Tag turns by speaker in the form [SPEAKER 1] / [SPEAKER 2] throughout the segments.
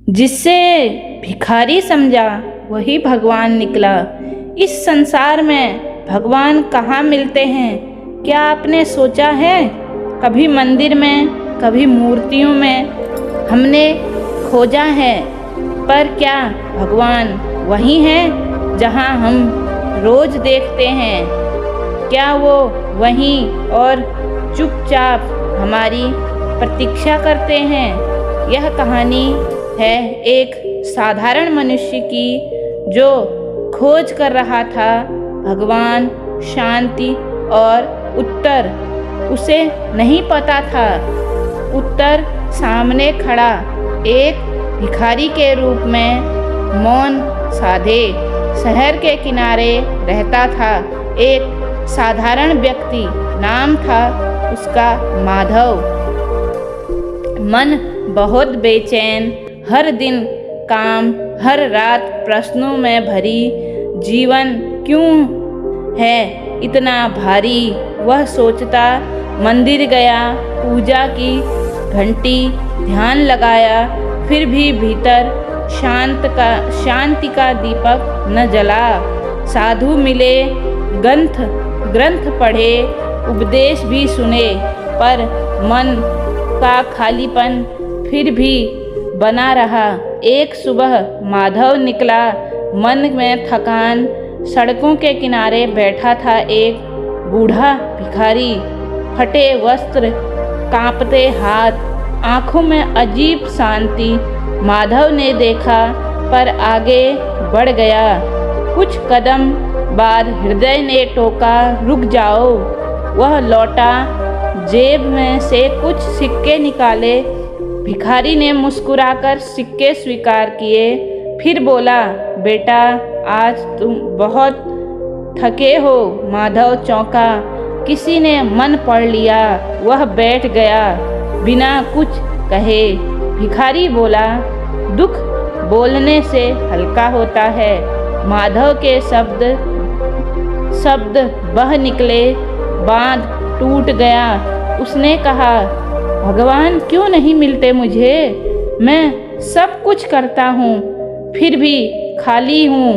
[SPEAKER 1] जिससे भिखारी समझा वही भगवान निकला। इस संसार में भगवान कहाँ मिलते हैं, क्या आपने सोचा है? कभी मंदिर में, कभी मूर्तियों में हमने खोजा है, पर क्या भगवान वही हैं जहाँ हम रोज देखते हैं? क्या वो वहीं और चुपचाप हमारी प्रतीक्षा करते हैं? यह कहानी है एक साधारण मनुष्य की जो खोज कर रहा था भगवान, शांति और उत्तर। उसे नहीं पता था उत्तर सामने खड़ा एक भिखारी के रूप में मौन साधे शहर के किनारे रहता था एक साधारण व्यक्ति। नाम था उसका माधव। मन बहुत बेचैन, हर दिन काम, हर रात प्रश्नों में भरी। जीवन क्यों है इतना भारी? वह सोचता। मंदिर गया, पूजा की, घंटी, ध्यान लगाया, फिर भी भीतर शांति का दीपक न जला। साधु मिले, ग्रंथ पढ़े, उपदेश भी सुने, पर मन का खालीपन फिर भी बना रहा। एक सुबह माधव निकला, मन में थकान। सड़कों के किनारे बैठा था एक बूढ़ा भिखारी, फटे वस्त्र, कांपते हाथ, आंखों में अजीब शांति। माधव ने देखा पर आगे बढ़ गया। कुछ कदम बाद हृदय ने टोका, रुक जाओ। वह लौटा, जेब में से कुछ सिक्के निकाले। भिखारी ने मुस्कुराकर सिक्के स्वीकार किए, फिर बोला, बेटा आज तुम बहुत थके हो। माधव चौंका, किसी ने मन पढ़ लिया। वह बैठ गया बिना कुछ कहे। भिखारी बोला, दुख बोलने से हल्का होता है। माधव के शब्द बह निकले, बांध टूट गया। उसने कहा, भगवान क्यों नहीं मिलते मुझे? मैं सब कुछ करता हूँ, फिर भी खाली हूँ।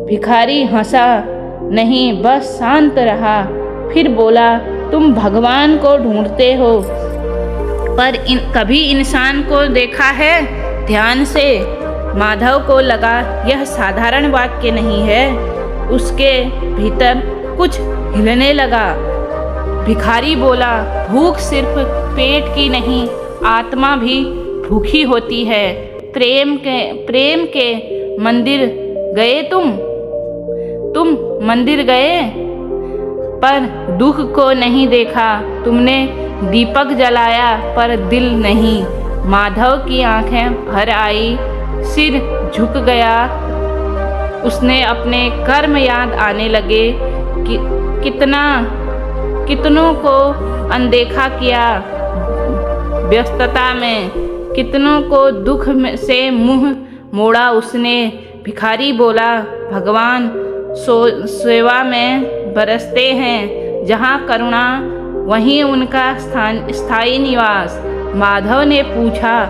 [SPEAKER 1] भिखारी हंसा, नहीं, बस शांत रहा। फिर बोला, तुम भगवान को ढूंढते हो, पर कभी इंसान को देखा है ध्यान से? माधव को लगा यह साधारण वाक्य नहीं है। उसके भीतर कुछ हिलने लगा। भिखारी बोला, भूख सिर्फ पेट की नहीं, आत्मा भी भूखी होती है। प्रेम के मंदिर गए तुम मंदिर गए, पर दुख को नहीं देखा। तुमने दीपक जलाया पर दिल नहीं। माधव की आंखें भर आई, सिर झुक गया। उसने अपने कर्म याद आने लगे कि कितनों को अनदेखा किया व्यस्तता में, कितनों को दुख से मुंह मोड़ा उसने। भिखारी बोला, भगवान सेवा में बरसते हैं, जहाँ करुणा वहीं उनका स्थायी निवास। माधव ने पूछा,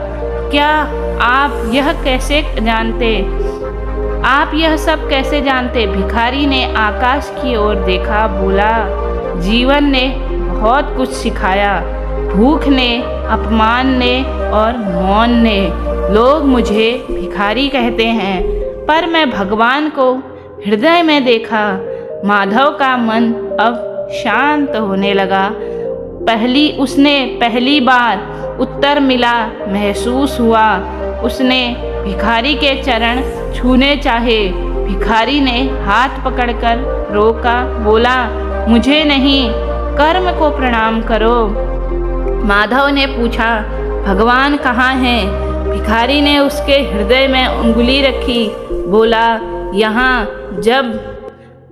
[SPEAKER 1] क्या आप यह सब कैसे जानते? भिखारी ने आकाश की ओर देखा, बोला, जीवन ने बहुत कुछ सिखाया, भूख ने, अपमान ने और मौन ने। लोग मुझे भिखारी कहते हैं, पर मैं भगवान को हृदय में देखा। माधव का मन अब शांत होने लगा। उसने पहली बार उत्तर मिला महसूस हुआ। उसने भिखारी के चरण छूने चाहे। भिखारी ने हाथ पकड़कर रोका, बोला, मुझे नहीं, कर्म को प्रणाम करो। माधव ने पूछा, भगवान कहाँ हैं? भिखारी ने उसके हृदय में उंगली रखी, बोला, यहाँ। जब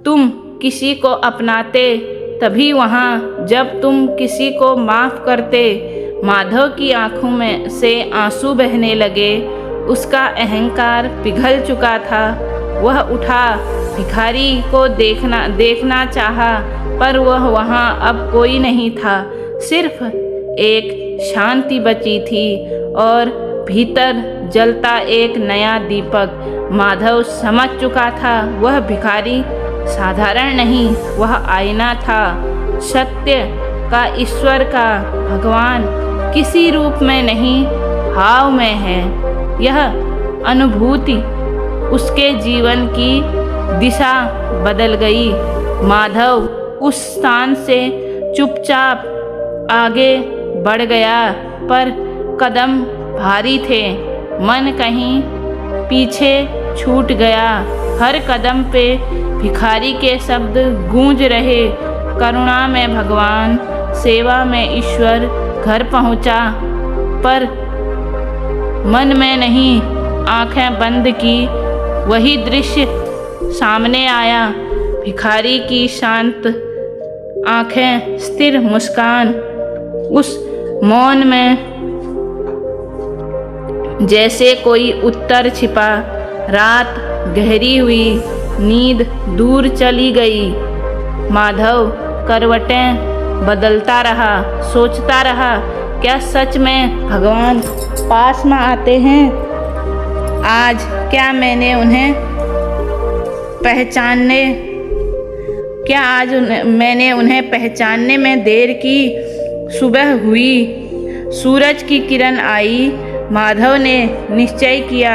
[SPEAKER 1] तुम किसी को अपनाते तभी वहाँ, जब तुम किसी को माफ़ करते। माधव की आंखों में से आंसू बहने लगे। उसका अहंकार पिघल चुका था। वह उठा, भिखारी को देखना चाहा, पर वह वहाँ अब कोई नहीं था। सिर्फ एक शांति बची थी और भीतर जलता एक नया दीपक। माधव समझ चुका था वह भिखारी साधारण नहीं, वह आईना था सत्य का, ईश्वर का। भगवान किसी रूप में नहीं, भाव में है। यह अनुभूति उसके जीवन की दिशा बदल गई। माधव उस स्थान से चुपचाप आगे बढ़ गया, पर कदम भारी थे, मन कहीं पीछे छूट गया। हर कदम पे भिखारी के शब्द गूंज रहे, करुणा में भगवान, सेवा में ईश्वर। घर पहुंचा पर मन में नहीं, आंखें बंद की। वही दृश्य सामने आया, भिखारी की शांत आंखें, स्थिर मुस्कान। उस मौन में जैसे कोई उत्तर छिपा। रात गहरी हुई, नींद दूर चली गई। माधव करवटें बदलता रहा, सोचता रहा, क्या सच में भगवान पास में आते हैं? आज क्या मैंने उन्हें पहचानने में देर की? सुबह हुई, सूरज की किरण आई। माधव ने निश्चय किया,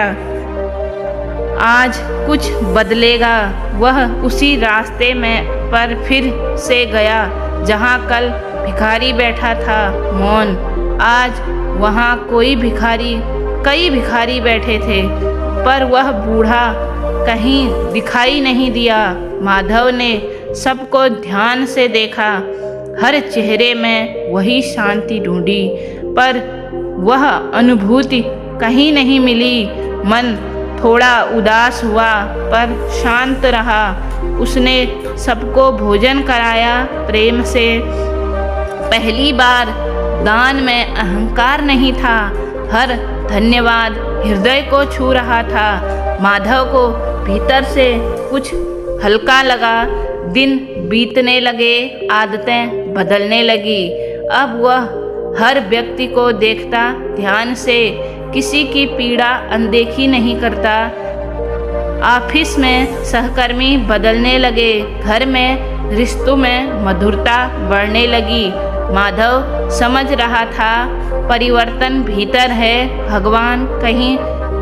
[SPEAKER 1] आज कुछ बदलेगा। वह उसी रास्ते में पर फिर से गया जहाँ कल भिखारी बैठा था, मौन। आज वहाँ कई भिखारी बैठे थे, पर वह बूढ़ा कहीं दिखाई नहीं दिया। माधव ने सबको ध्यान से देखा, हर चेहरे में वही शांति ढूंढी, पर वह अनुभूति कहीं नहीं मिली। मन थोड़ा उदास हुआ, पर शांत रहा। उसने सबको भोजन कराया प्रेम से। पहली बार दान में अहंकार नहीं था, हर धन्यवाद हृदय को छू रहा था। माधव को भीतर से कुछ हल्का लगा। दिन बीतने लगे, आदतें बदलने लगी। अब वह हर व्यक्ति को देखता ध्यान से, किसी की पीड़ा अनदेखी नहीं करता। ऑफिस में सहकर्मी बदलने लगे, घर में रिश्तों में मधुरता बढ़ने लगी। माधव समझ रहा था परिवर्तन भीतर है, भगवान कहीं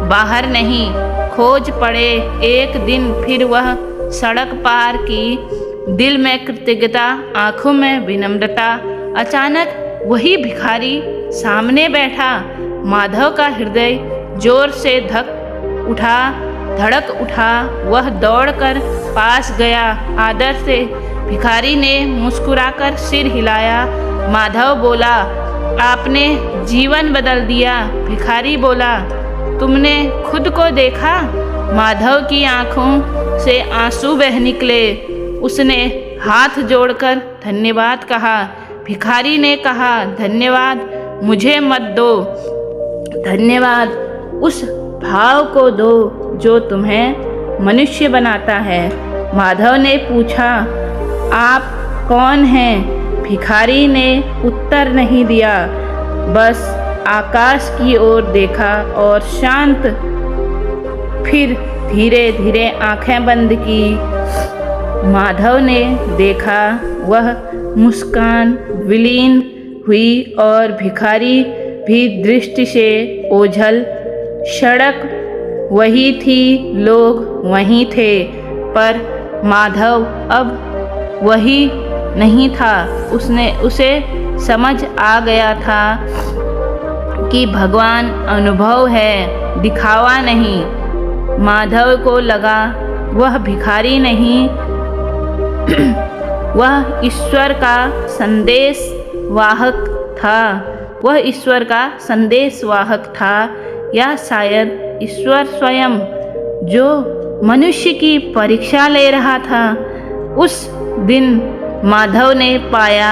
[SPEAKER 1] बाहर नहीं। खोज पड़े एक दिन फिर वह सड़क पार की, दिल में कृतज्ञता, आंखों में विनम्रता। अचानक वही भिखारी सामने बैठा। माधव का हृदय जोर से धड़क उठा। वह दौड़कर पास गया, आदर से। भिखारी ने मुस्कुराकर सिर हिलाया। माधव बोला, आपने जीवन बदल दिया। भिखारी बोला, तुमने खुद को देखा? माधव की आंखों से आंसू बह निकले। उसने हाथ जोड़कर धन्यवाद कहा। भिखारी ने कहा, धन्यवाद मुझे मत दो, धन्यवाद उस भाव को दो जो तुम्हें मनुष्य बनाता है। माधव ने पूछा, आप कौन हैं? भिखारी ने उत्तर नहीं दिया, बस आकाश की ओर देखा और शांत। फिर धीरे धीरे आंखें बंद की। माधव ने देखा वह मुस्कान विलीन हुई और भिखारी भी दृष्टि से ओझल। सड़क वही थी, लोग वहीं थे, पर माधव अब वही नहीं था। उसे समझ आ गया था कि भगवान अनुभव है, दिखावा नहीं। माधव को लगा वह भिखारी नहीं, वह ईश्वर का संदेश वाहक था। वह ईश्वर का संदेश वाहक था, या शायद ईश्वर स्वयं, जो मनुष्य की परीक्षा ले रहा था। उस दिन माधव ने पाया,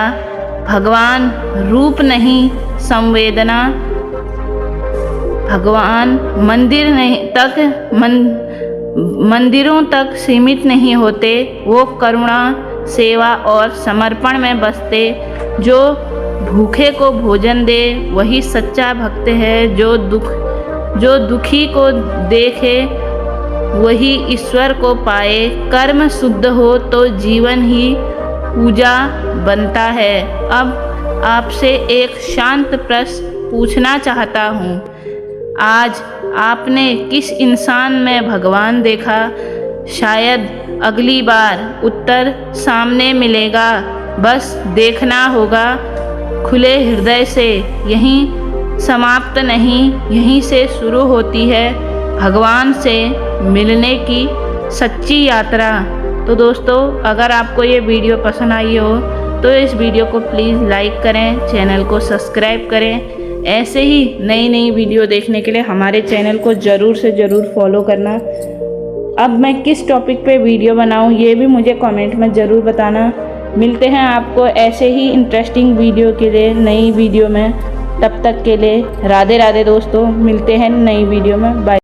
[SPEAKER 1] भगवान रूप नहीं, संवेदना। भगवान मंदिरों तक सीमित नहीं होते, वो करुणा, सेवा और समर्पण में बसते। जो भूखे को भोजन दे वही सच्चा भक्त है। जो दुख जो दुखी को देखे वही ईश्वर को पाए। कर्म शुद्ध हो तो जीवन ही पूजा बनता है। अब आपसे एक शांत प्रश्न पूछना चाहता हूँ। आज आपने किस इंसान में भगवान देखा? शायद अगली बार उत्तर सामने मिलेगा, बस देखना होगा। खुले हृदय से यहीं समाप्त नहीं, यहीं से शुरू होती है भगवान से मिलने की सच्ची यात्रा। तो दोस्तों, अगर आपको ये वीडियो पसंद आई हो तो इस वीडियो को प्लीज़ लाइक करें, चैनल को सब्सक्राइब करें। ऐसे ही नई नई वीडियो देखने के लिए हमारे चैनल को ज़रूर से ज़रूर फॉलो करना। अब मैं किस टॉपिक पे वीडियो बनाऊं ये भी मुझे कमेंट में ज़रूर बताना। मिलते हैं आपको ऐसे ही इंटरेस्टिंग वीडियो के लिए नई वीडियो में। तब तक के लिए राधे राधे दोस्तों, मिलते हैं नई वीडियो में। बाय।